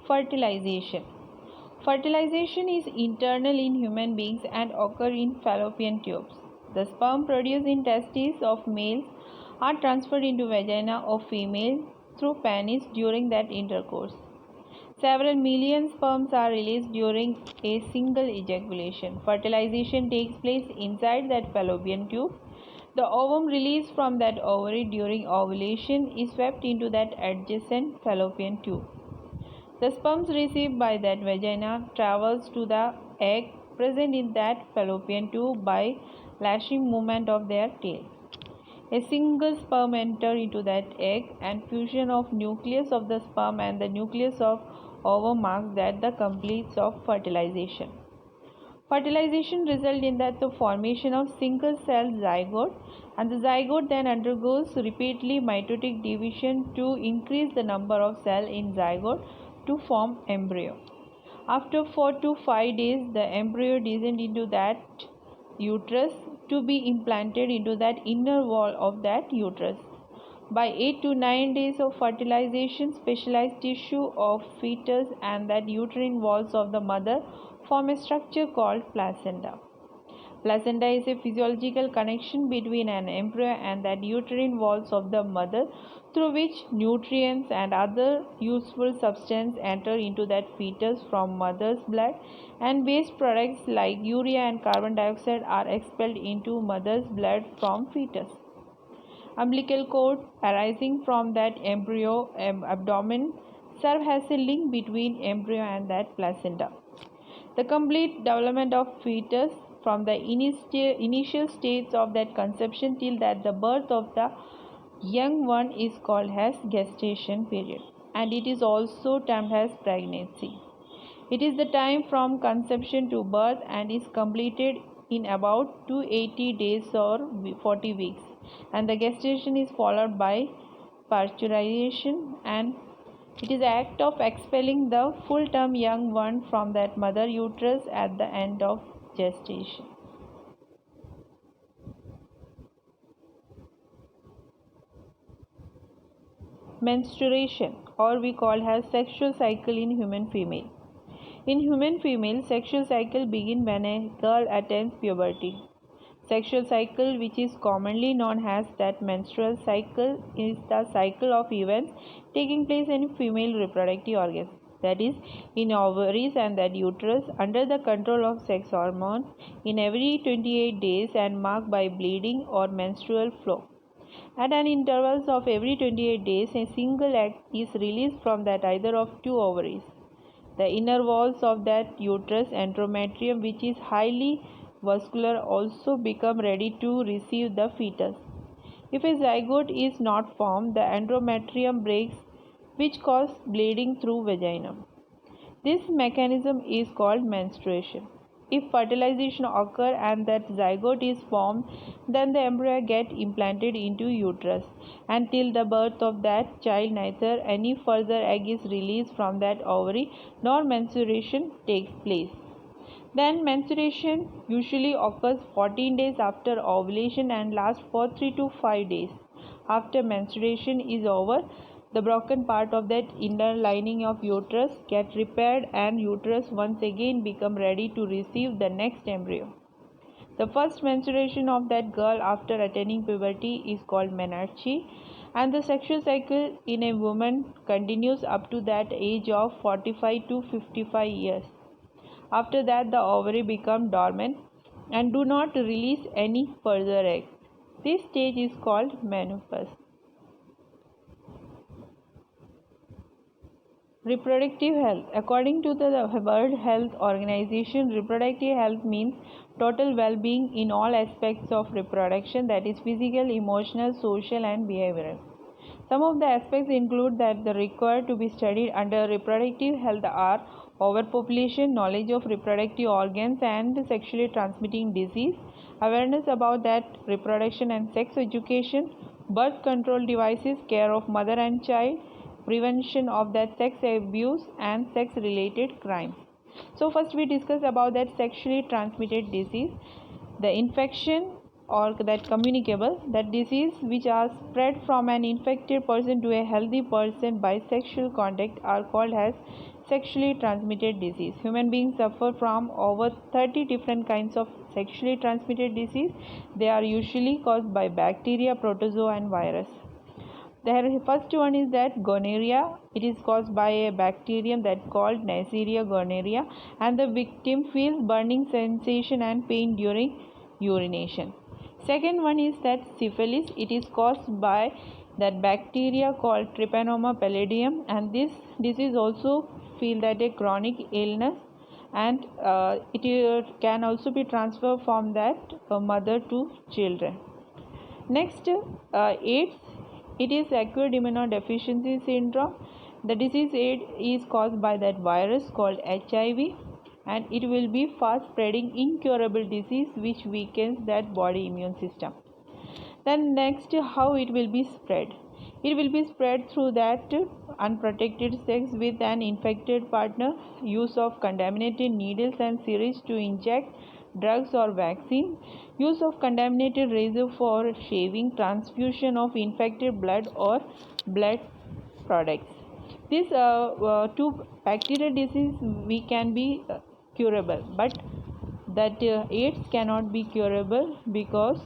Fertilization. Fertilization is internal in human beings and occur in fallopian tubes. The sperm produced in testes of males are transferred into vagina of female through penis during that intercourse. Several million sperms are released during a single ejaculation. Fertilization takes place inside that fallopian tube. The ovum released from that ovary during ovulation is swept into that adjacent fallopian tube. The sperms received by that vagina travels to the egg present in that fallopian tube by lashing movement of their tail. A single sperm enters into that egg and fusion of nucleus of the sperm and the nucleus of ovum marks that the completes of fertilization. Fertilization results in that the formation of single cell zygote, and the zygote then undergoes repeatedly mitotic division to increase the number of cells in zygote to form embryo. After 4 to 5 days, the embryo descends into that uterus to be implanted into that inner wall of that uterus. By 8 to 9 days of fertilization, specialized tissue of fetus and that uterine walls of the mother form a structure called placenta. Placenta is a physiological connection between an embryo and that uterine walls of the mother through which nutrients and other useful substances enter into that fetus from mother's blood, and waste products like urea and carbon dioxide are expelled into mother's blood from fetus. Umbilical cord arising from that embryo abdomen serve as a link between embryo and that placenta. The complete development of fetus from the initial stages of that conception till that the birth of the young one is called as gestation period, and it is also termed as pregnancy. It is the time from conception to birth and is completed in about 280 days or 40 weeks, and the gestation is followed by parturition, and it is the act of expelling the full-term young one from that mother uterus at the end of gestation. Menstruation, or we call as sexual cycle in human female. In human female, sexual cycle begin when a girl attains puberty. Sexual cycle, which is commonly known as that menstrual cycle, is the cycle of events taking place in female reproductive organs, that is, in ovaries and that uterus, under the control of sex hormones, in every 28 days and marked by bleeding or menstrual flow. At an intervals of every 28 days, a single egg is released from that either of two ovaries. The inner walls of that uterus endometrium, which is highly vascular, also become ready to receive the fetus. If a zygote is not formed, the endometrium breaks, which causes bleeding through vagina. This mechanism is called menstruation. If fertilization occurs and that zygote is formed, then the embryo gets implanted into uterus. Until the birth of that child, neither any further egg is released from that ovary nor menstruation takes place. Then menstruation usually occurs 14 days after ovulation and lasts for 3 to 5 days. After menstruation is over, the broken part of that inner lining of uterus gets repaired and uterus once again become ready to receive the next embryo. The first menstruation of that girl after attaining puberty is called menarche, and the sexual cycle in a woman continues up to that age of 45 to 55 years. After that, the ovary become dormant and do not release any further eggs. This stage is called menopause. Reproductive health. According to the World Health Organization, reproductive health means total well-being in all aspects of reproduction, that is physical, emotional, social and behavioral. Some of the aspects include that the required to be studied under reproductive health are overpopulation, knowledge of reproductive organs and sexually transmitting disease, awareness about that reproduction and sex education, birth control devices, care of mother and child, prevention of that sex abuse and sex related crimes. So first we discuss about that sexually transmitted disease. The infection or that communicable, that disease which are spread from an infected person to a healthy person by sexual contact are called as sexually transmitted disease. Human beings suffer from over 30 different kinds of sexually transmitted disease. They are usually caused by bacteria, protozoa and virus. The first one is that gonorrhea. It is caused by a bacterium that called Neisseria gonorrhea, and the victim feels burning sensation and pain during urination. Second one is that syphilis. It is caused by that bacteria called Trypanosoma pallidum, and this disease also feel that a chronic illness, and it can also be transferred from that mother to children. Next, AIDS. It is acquired immunodeficiency syndrome. The disease AIDS is caused by that virus called HIV, and it will be fast spreading incurable disease which weakens that body immune system. Then next, how it will be spread? It will be spread through that unprotected sex with an infected partner, use of contaminated needles and syringe to inject drugs or vaccine, use of contaminated razor for shaving, transfusion of infected blood or blood products. These two bacterial disease we can be curable, but that AIDS cannot be curable because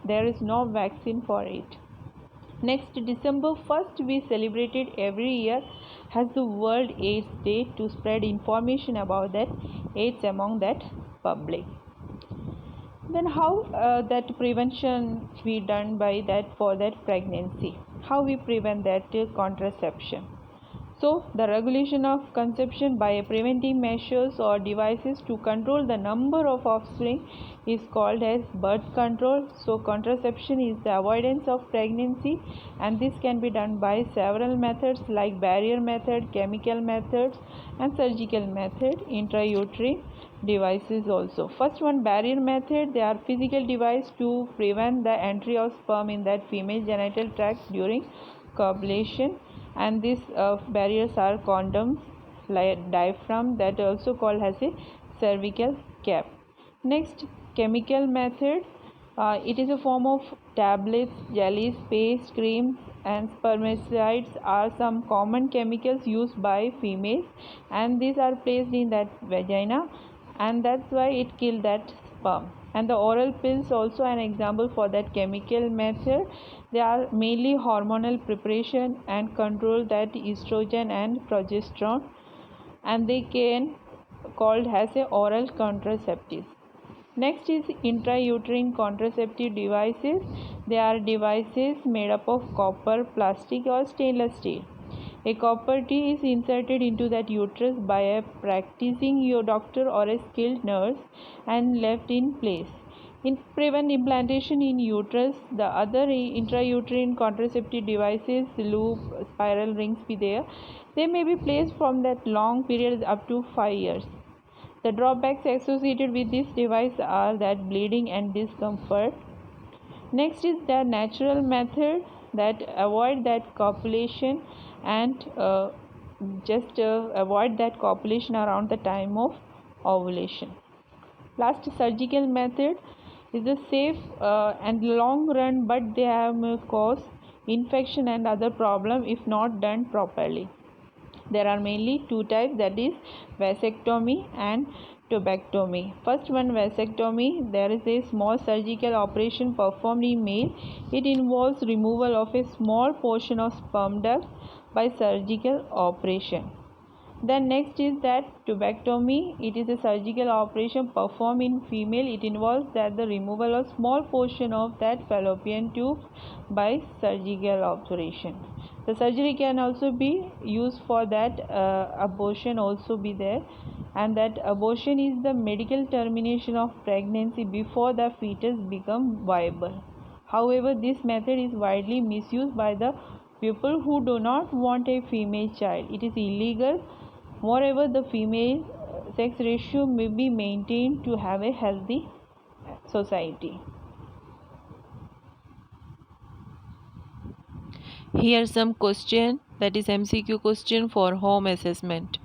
there is no vaccine for it. Next, December 1st we celebrated every year as the World AIDS Day to spread information about that AIDS among that public. Then how that prevention be done by that for that pregnancy? How we prevent that contraception? So the regulation of conception by preventive measures or devices to control the number of offspring is called as birth control. So contraception is the avoidance of pregnancy, and this can be done by several methods like barrier method, chemical methods and surgical method, intrauterine devices also. First one, barrier method. They are physical device to prevent the entry of sperm in that female genital tract during copulation, and these barriers are condoms, like diaphragm, that also called as a cervical cap. Next, chemical method. It is a form of tablets, jellies, paste, creams and spermicides are some common chemicals used by females, and these are placed in that vagina, and that's why it kills that sperm. And the oral pills also an example for that chemical method. They are mainly hormonal preparation and control that estrogen and progesterone, and they can called as a oral contraceptives. Next is intrauterine contraceptive devices. They are devices made up of copper, plastic or stainless steel. A copper tee is inserted into that uterus by a practicing your doctor or a skilled nurse and left in place. In prevent implantation in uterus, the other intrauterine contraceptive devices, loop, spiral rings be there. They may be placed from that long period up to 5 years. The drawbacks associated with this device are that bleeding and discomfort. Next is the natural method that avoid that copulation and just avoid that copulation around the time of ovulation. Last, surgical method is the safe and long run, but they may cause infection and other problem if not done properly. There are mainly two types, that is vasectomy and tubectomy. First one, vasectomy. There is a small surgical operation performed in male. It involves removal of a small portion of sperm duct by surgical operation. Then next is that tubectomy. It is a surgical operation performed in female. It involves that the removal of small portion of that fallopian tube by surgical operation. The surgery can also be used for that abortion also be there, and that abortion is the medical termination of pregnancy before the fetus become viable. However, this method is widely misused by the people who do not want a female child. It is illegal. Moreover, the female sex ratio may be maintained to have a healthy society. Here some question, that is MCQ question for home assessment.